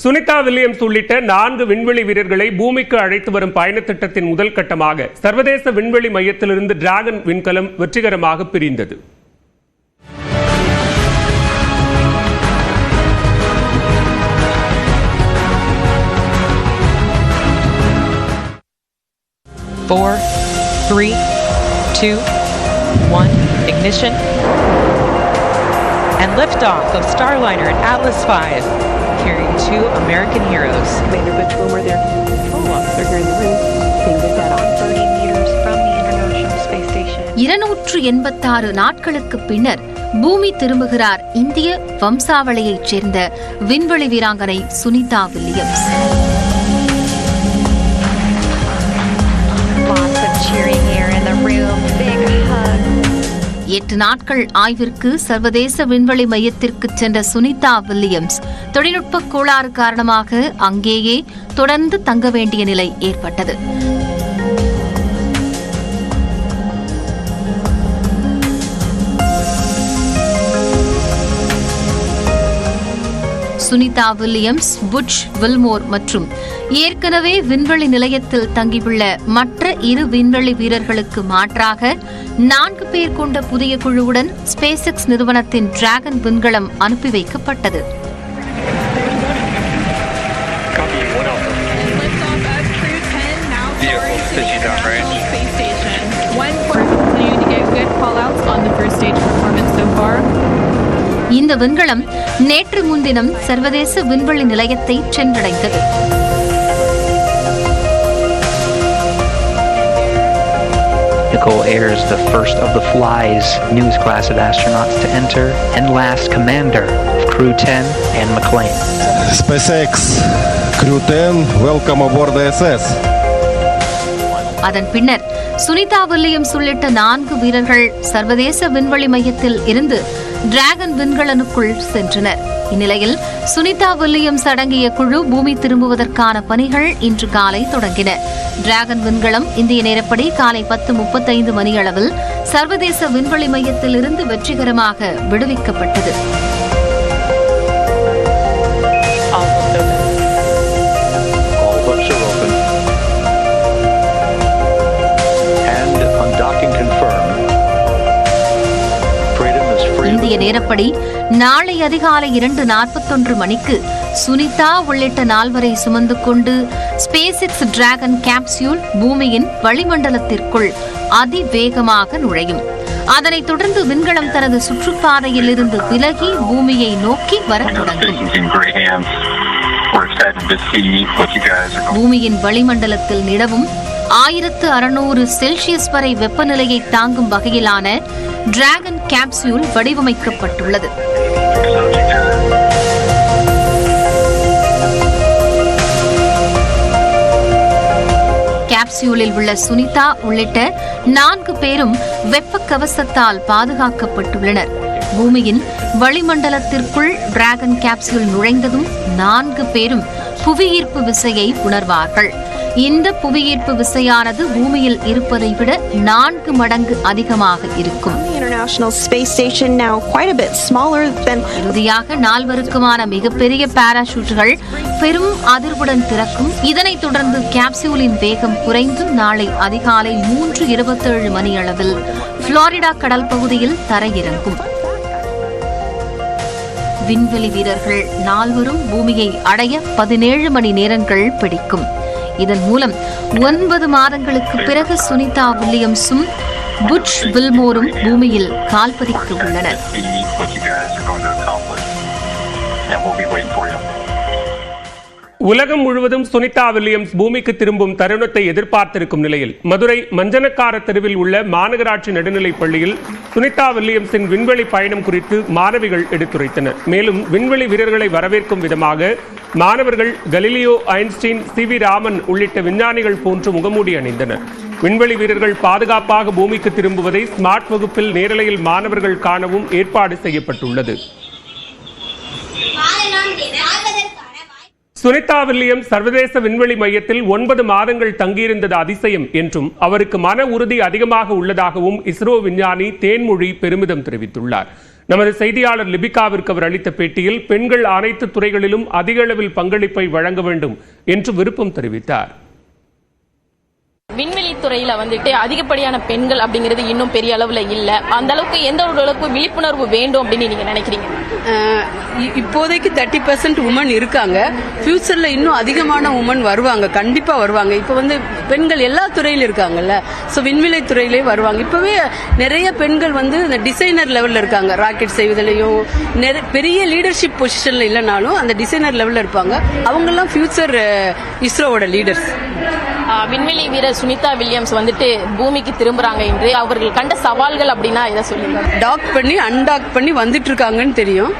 Sunita Williams உள்ளிட்ட 4 விண்வெளி வீரர்களை பூமிக்கு அழைத்து வரும் பயணத் திட்டத்தின் முதல் கட்டமாக சர்வதேச விண்வெளி மையத்திலிருந்து டிராகன் விண்கலம் வெற்றிகரமாக பிரிந்தது. Four, 3, 2, 1, ignition, and liftoff of Starliner and Atlas V, carrying 2 American heroes. Commander Butch Wilmore there. They're here in the room. They can get that on 30 meters from the International Space Station. 286 நாட்களுக்கு பின்னர் பூமி திரும்புகிறார் இந்திய வம்சாவளியைச் சேர்ந்த விண்வெளி வீராங்கனை Sunita Williams. 8 நாட்கள் ஆய்விற்கு சர்வதேச விண்வெளி மையத்திற்கு சென்ற சுனிதா வில்லியம்ஸ் தொழில்நுட்ப கோளாறு காரணமாக அங்கேயே தொடர்ந்து தங்க வேண்டிய நிலை ஏற்பட்டது. சுனிதா வில்லியம்ஸ், புட்ச் வில்மோர் மற்றும் ஏற்கனவே விண்வெளி நிலையத்தில் தங்கியுள்ள மற்ற 2 விண்வெளி வீரர்களுக்கு மாற்றாக 4 பேர் கொண்ட புதிய குழுவுடன் ஸ்பேஸ் எக்ஸ் நிறுவனத்தின் டிராகன் விண்கலம் அனுப்பி வைக்கப்பட்டது. இந்த விண்கலம் நேற்று முன்தினம் சர்வதேச விண்வெளி நிலையத்தை சென்றடைந்தது. Nicole Ayers, the first of the Fly's newest class of astronauts to enter, and last commander of Crew 10, Anne McLean. SpaceX Crew 10, welcome aboard the ISS. அதன் பின்னர் சுனிதா வில்லியம்ஸ் உள்ளிட்ட 4 வீரர்கள் சர்வதேச விண்வெளி மையத்தில் இருந்து டிராகன் விண்கலனுக்குள் சென்றனர். இந்நிலையில் சுனிதா வில்லியம்ஸ் அடங்கிய குழு பூமி திரும்புவதற்கான பணிகள் இன்று காலை தொடங்கின. டிராகன் விண்கலம் இந்திய நேரப்படி காலை 10:35 மணியளவில் சர்வதேச விண்வெளி மையத்தில் இருந்து வெற்றிகரமாக விடுவிக்கப்பட்டது. இந்திய நேரப்படி நாளை அதிகாலை 2:41 மணிக்கு சுனிதா உள்ளிட்ட 4 சுமந்து கொண்டு ஸ்பேஸ் எக்ஸ் டிராகன் கேப்சியூல் பூமியின் வளிமண்டலத்திற்குள் அதிவேகமாக நுழையும். அதனைத் தொடர்ந்து விண்கலம் தனது சுற்றுப்பாதையில் இருந்து விலகி பூமியை நோக்கி வரத் தொடங்கும். பூமியின் வளிமண்டலத்தில் நிலவும் 1600 செல்சியஸ் வரை வெப்பநிலையை தாங்கும் வகையிலான டிராகன் கேப்சியூல் வடிவமைக்கப்பட்டுள்ளது. கேப்சியூலில் உள்ள சுனிதா உள்ளிட்ட 4 பேரும் வெப்ப கவசத்தால் பாதுகாக்கப்பட்டுள்ளனர். பூமியின் வளிமண்டலத்திற்குள் டிராகன் கேப்சியூல் நுழைந்ததும் 4 பேரும் புவியீர்ப்பு விசையை உணர்வார்கள். இந்த புவியீர்ப்பு விசையானது பூமியில் இருப்பதை விட 4 மடங்கு அதிகமாக இருக்கும். இறுதியாக 4 மிகப்பெரிய பாராசூட்டுகள் பெரும் அதிர்வுடன் திறக்கும். இதனைத் தொடர்ந்து கேப்சியூலின் வேகம் குறைந்து நாளை அதிகாலை 3:27 மணியளவில் புளோரிடா கடல் பகுதியில் தரையிறங்கும். விண்வெளி வீரர்கள் 4 பூமியை அடைய 17 மணி நேரங்கள் பிடிக்கும். இதன் மூலம் 9 மாதங்களுக்கு பிறகு சுனிதா வில்லியம்ஸும் புட்ச் வில்மோரும் பூமியில் கால்பதிக்க உள்ளனர். உலகம் முழுவதும் சுனிதா வில்லியம்ஸ் பூமிக்கு திரும்பும் தருணத்தை எதிர்பார்த்திருக்கும் நிலையில் மதுரை மஞ்சனக்கார தெருவில் உள்ள மாநகராட்சி நடுநிலைப் பள்ளியில் சுனிதா வில்லியம்ஸின் விண்வெளி பயணம் குறித்து மாணவிகள் எடுத்துரைத்தனர். மேலும் விண்வெளி வீரர்களை வரவேற்கும் விதமாக மாணவர்கள் கலீலியோ, ஐன்ஸ்டீன், சி.வி. ராமன் உள்ளிட்ட விஞ்ஞானிகள் போன்று முகமூடி அணிந்தனர். விண்வெளி வீரர்கள் பாதுகாப்பாக பூமிக்கு திரும்புவதை ஸ்மார்ட் வகுப்பில் நேரலையில் மாணவர்கள் காணவும் ஏற்பாடு செய்யப்பட்டுள்ளது. சுனிதா வில்லியம்ஸ் சர்வதேச விண்வெளி மையத்தில் 9 மாதங்கள் தங்கியிருந்தது அதிசயம் என்றும் அவருக்கு மன உறுதி அதிகமாக உள்ளதாகவும் இஸ்ரோ விஞ்ஞானி தேன்மொழி பெருமிதம் தெரிவித்துள்ளார். நமது செய்தியாளர் லிபிகாவிற்கு அவர் அளித்த பேட்டியில் பெண்கள் அனைத்து துறைகளிலும் அதிக அளவில் பங்களிப்பை வழங்க வேண்டும் என்று விருப்பம் தெரிவித்தார். விண்வெளி துறையில வந்துட்டு அதிகப்படியான பெண்கள் அப்படிங்கிறது இன்னும் பெரிய அளவுல இல்ல. அந்த அளவுக்கு எந்த ஒரு அளவுக்கு விழிப்புணர்வு வேண்டும் அப்படின்னு நீங்க நினைக்கிறீங்க? இப்போதைக்கு 30% உமன் இருக்காங்க. ஃபியூச்சர்ல இன்னும் அதிகமான உமன் வருவாங்க, கண்டிப்பா வருவாங்க. இப்ப வந்து பெண்கள் எல்லா துறையிலும் இருக்காங்கல்ல, சோ விண்வெளி துறையிலே வருவாங்க. இப்பவே நிறைய பெண்கள் வந்து இந்த டிசைனர் லெவல்ல இருக்காங்க. ராக்கெட் செய்வதிலையும் பெரிய லீடர்ஷிப் பொசிஷன்ல இல்லைனாலும் அந்த டிசைனர் லெவல்ல இருப்பாங்க. அவங்க எல்லாம் ஃபியூச்சர் இஸ்ரோவோட லீடர்ஸ். விண்வெளி வீரர் சுனிதா வில்லியம்ஸ் வந்துட்டு பூமிக்கு திரும்புறாங்க என்று அவர்கள் கண்ட சவால்கள் அப்படின்னா இதை சொல்லுங்க. டாக் பண்ணி அன்டாக் பண்ணி வந்துட்டு இருக்காங்கன்னு தெரியும்.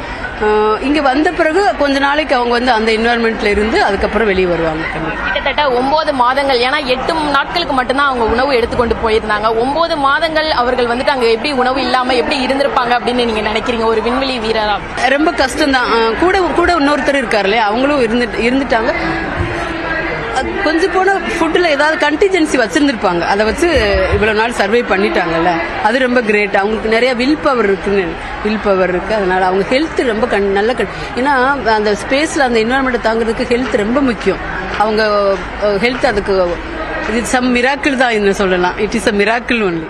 இங்க வந்த பிறகு கொஞ்ச நாளைக்கு அவங்க வந்து அந்த என்வாயர்மெண்ட்ல இருந்து அதுக்கப்புறம் வெளியே வருவாங்க. கிட்டத்தட்ட 9 மாதங்கள், ஏன்னா 8 நாட்களுக்கு மட்டும்தான் அவங்க உணவு எடுத்துக்கொண்டு போயிருந்தாங்க. 9 மாதங்கள் அவர்கள் வந்துட்டு அங்க எப்படி உணவு இல்லாம எப்படி இருந்திருப்பாங்க அப்படின்னு நீங்க நினைக்கிறீங்க ஒரு விண்வெளி வீரரா? ரொம்ப கஷ்டம் தான். கூட இன்னொருத்தர் இருக்காருல்ல, அவங்களும் இருந்துட்டாங்க. கொஞ்சம் போன ஃபுட்டில் ஏதாவது கண்டிஜென்சி வச்சிருந்துருப்பாங்க, அதை வச்சு இவ்வளவு நாள் சர்வை பண்ணிட்டாங்கல்ல, அது ரொம்ப கிரேட். அவங்களுக்கு நிறைய வில் பவர் இருக்கு. அதனால அவங்க ஹெல்த் ரொம்ப நல்ல ஏன்னா அந்த ஸ்பேஸ்ல அந்த என்வரன்மெண்ட்டை தாங்கிறதுக்கு ஹெல்த் ரொம்ப முக்கியம். அவங்க ஹெல்த் அதுக்கு இது சம் மிராக்கிள் தான் என்ன சொல்லலாம். It is a miracle only.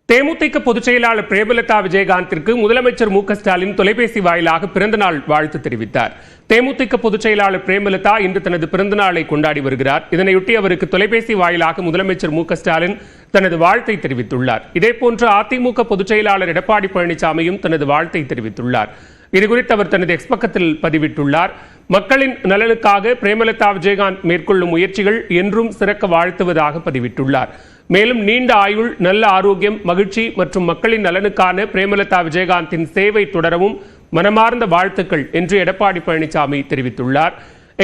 DMDK பொதுச் செயலாளர் பிரேமலதா விஜயகாந்திற்கு முதலமைச்சர் மு.க.ஸ்டாலின் தொலைபேசி வாயிலாக பிறந்தநாள் வாழ்த்து தெரிவித்தார். தேமுதிக பொதுச் செயலாளர் பிரேமலதா இன்று தனது பிறந்தநாளை கொண்டாடி வருகிறார். இதனையொட்டி அவருக்கு தொலைபேசி வாயிலாக முதலமைச்சர் மு.க.ஸ்டாலின் தனது வாழ்த்தை தெரிவித்துள்ளார். இதேபோன்று அதிமுக பொதுச் செயலாளர் எடப்பாடி பழனிசாமியும் தனது வாழ்த்தை தெரிவித்துள்ளார். இதுகுறித்து அவர் தனது எக்ஸ் பக்கத்தில் பதிவிட்டுள்ளார். மக்களின் நலனுக்காக பிரேமலதா விஜயகாந்த் மேற்கொள்ளும் முயற்சிகள் என்றும் சிறக்க வாழ்த்துவதாக பதிவிட்டுள்ளார். மேலும் நீண்ட ஆயுள், நல்ல ஆரோக்கியம், மகிழ்ச்சி மற்றும் மக்களின் நலனுக்கான பிரேமலதா விஜயகாந்தின் சேவை தொடரவும் மனமார்ந்த வாழ்த்துக்கள் என்று எடப்பாடி பழனிசாமி தெரிவித்துள்ளார்.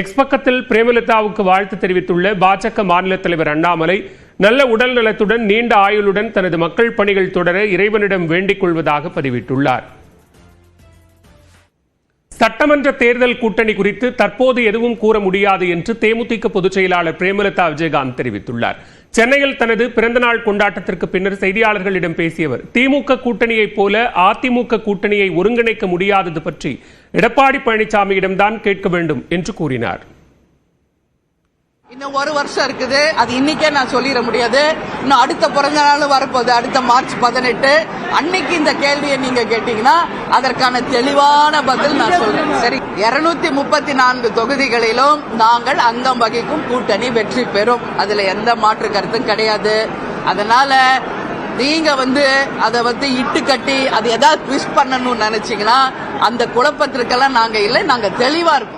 எக்ஸ் பக்கத்தில் பிரேமலதாவுக்கு வாழ்த்து தெரிவித்துள்ள பாஜக மாநில தலைவர் அண்ணாமலை, நல்ல உடல் நலத்துடன் நீண்ட ஆயுளுடன் தனது மக்கள் பணிகள் தொடர இறைவனிடம் வேண்டிக் கொள்வதாக பதிவிட்டுள்ளார். சட்டமன்ற தேர்தல் கூட்டணி குறித்து தற்போது எதுவும் கூற முடியாது என்று தேமுதிக பொதுச் செயலாளர் பிரேமலதா விஜயகாந்த் தெரிவித்துள்ளார். சென்னையில் தனது பிறந்தநாள் கொண்டாட்டத்திற்கு பின்னர் செய்தியாளர்களிடம் பேசிய அவர், திமுக கூட்டணியைப் போல அதிமுக கூட்டணியை ஒருங்கிணைக்க முடியாதது பற்றி எடப்பாடி பழனிசாமியிடம்தான் கேட்க வேண்டும் என்று கூறினார். இன்னும் 1 வருஷம் இருக்குது, அது இன்னைக்கே நான் சொல்லிட முடியாது. இன்னும் அடுத்த பிறந்த நாள் வரப்போகுது, அடுத்த மார்ச் 18. அன்னைக்கு இந்த கேள்வியை நீங்க கேட்டீங்கன்னா அதற்கான தெளிவான பதில் நான் சொல்றேன். சரி, 234 தொகுதிகளிலும் நாங்கள் அங்கம் வகிக்கும் கூட்டணி வெற்றி பெறும், அதுல எந்த மாற்று கருத்தும் கிடையாது. அதனால நீங்க அதை இட்டு கட்டி அது ஏதாவது ட்விஸ்ட் பண்ணணும்னு நினைச்சீங்கன்னா அந்த குழப்பத்திற்கெல்லாம் நாங்க இல்லை, நாங்க தெளிவா இருக்கோம்.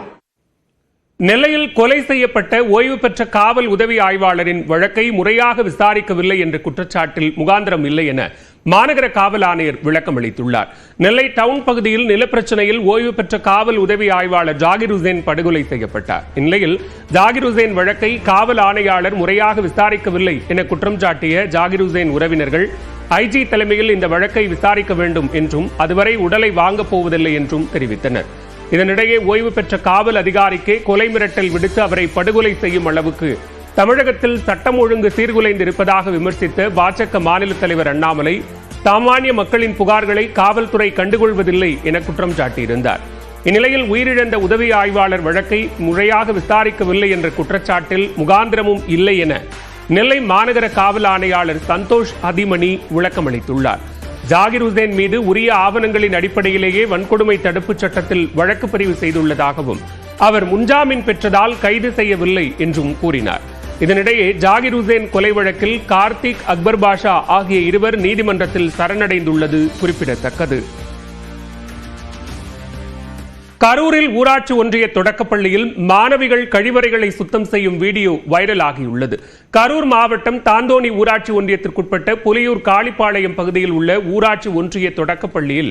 நெல்லையில் கொலை செய்யப்பட்ட ஓய்வு பெற்ற காவல் உதவி ஆய்வாளரின் வழக்கை முறையாக விசாரிக்கவில்லை என்ற குற்றச்சாட்டில் முகாந்திரம் இல்லை என மாநகர காவல் ஆணையர் விளக்கம் அளித்துள்ளார். நெல்லை டவுன் பகுதியில் நிலப்பிரச்சனையில் ஓய்வு பெற்ற காவல் உதவி ஆய்வாளர் ஜாகிர் உசேன் படுகொலை செய்யப்பட்டார். இந்நிலையில் ஜாகிர் உசேன் வழக்கை காவல் ஆணையாளர் முறையாக விசாரிக்கவில்லை என குற்றம் சாட்டிய ஜாகிர் உசேன் உறவினர்கள் ஐஜி தலைமையில் இந்த வழக்கை விசாரிக்க வேண்டும் என்றும் அதுவரை உடலை வாங்கப் போவதில்லை என்றும் தெரிவித்தனர். இதனிடையே ஓய்வு பெற்ற காவல் அதிகாரிக்கு கொலை மிரட்டல் விடுத்து அவரை படுகொலை செய்யும் அளவுக்கு தமிழகத்தில் சட்டம் ஒழுங்கு சீர்குலைந்து இருப்பதாக விமர்சித்த பாஜக மாநில தலைவர் அண்ணாமலை, சாமானிய மக்களின் புகார்களை காவல்துறை கண்டுகொள்வதில்லை என குற்றம் சாட்டியிருந்தார். இந்நிலையில் உயிரிழந்த உதவி ஆய்வாளர் வழக்கை முறையாக விசாரிக்கவில்லை என்ற குற்றச்சாட்டில் முகாந்திரமும் இல்லை என நெல்லை மாநகர காவல் ஆணையாளர் சந்தோஷ் அதிமணி விளக்கம் அளித்துள்ளார். ஜாகிர் உசேன் மீது உரிய ஆவணங்களின் அடிப்படையிலேயே வன்கொடுமை தடுப்புச் சட்டத்தில் வழக்கு பதிவு செய்துள்ளதாகவும் அவர் முன்ஜாமீன் பெற்றதால் கைது செய்யவில்லை என்றும் கூறினார். இதனிடையே ஜாகிர் உசேன் கொலை வழக்கில் கார்த்திக், அக்பர் பாஷா ஆகிய இருவர் நீதிமன்றத்தில் சரணடைந்துள்ளது குறிப்பிடத்தக்கது. கரூரில் ஊராட்சி ஒன்றிய தொடக்கப்பள்ளியில் மாணவிகள் கழிவறைகளை சுத்தம் செய்யும் வீடியோ வைரல் ஆகியுள்ளது. கரூர் மாவட்டம் தாந்தோணி ஊராட்சி ஒன்றியத்திற்குட்பட்ட புலியூர் காளிப்பாளையம் பகுதியில் உள்ள ஊராட்சி ஒன்றிய தொடக்கப்பள்ளியில்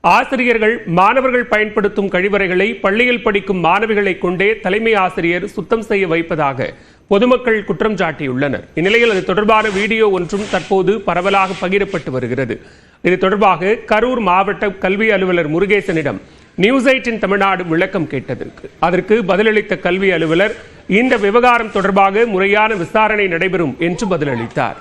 ஆசிரியர்கள் மாணவர்கள் பயன்படுத்தும் கழிவறைகளை பள்ளியில் படிக்கும் மாணவிகளை கொண்டே தலைமை ஆசிரியர் சுத்தம் செய்ய வைப்பதாக பொதுமக்கள் குற்றம் சாட்டியுள்ளனர். இந்நிலையில் அது தொடர்பான வீடியோ ஒன்றும் தற்போது பரவலாக பகிரப்பட்டு வருகிறது. இது தொடர்பாக கரூர் மாவட்ட கல்வி அலுவலர் முருகேசனிடம் நியூஸ் 8 தமிழ்நாடு விளக்கம் கேட்டதற்கு அதற்கு பதிலளித்த கல்வி அலுவலர் இந்த விவகாரம் தொடர்பாக முறையான விசாரணை நடைபெறும் என்று பதிலளித்தார்.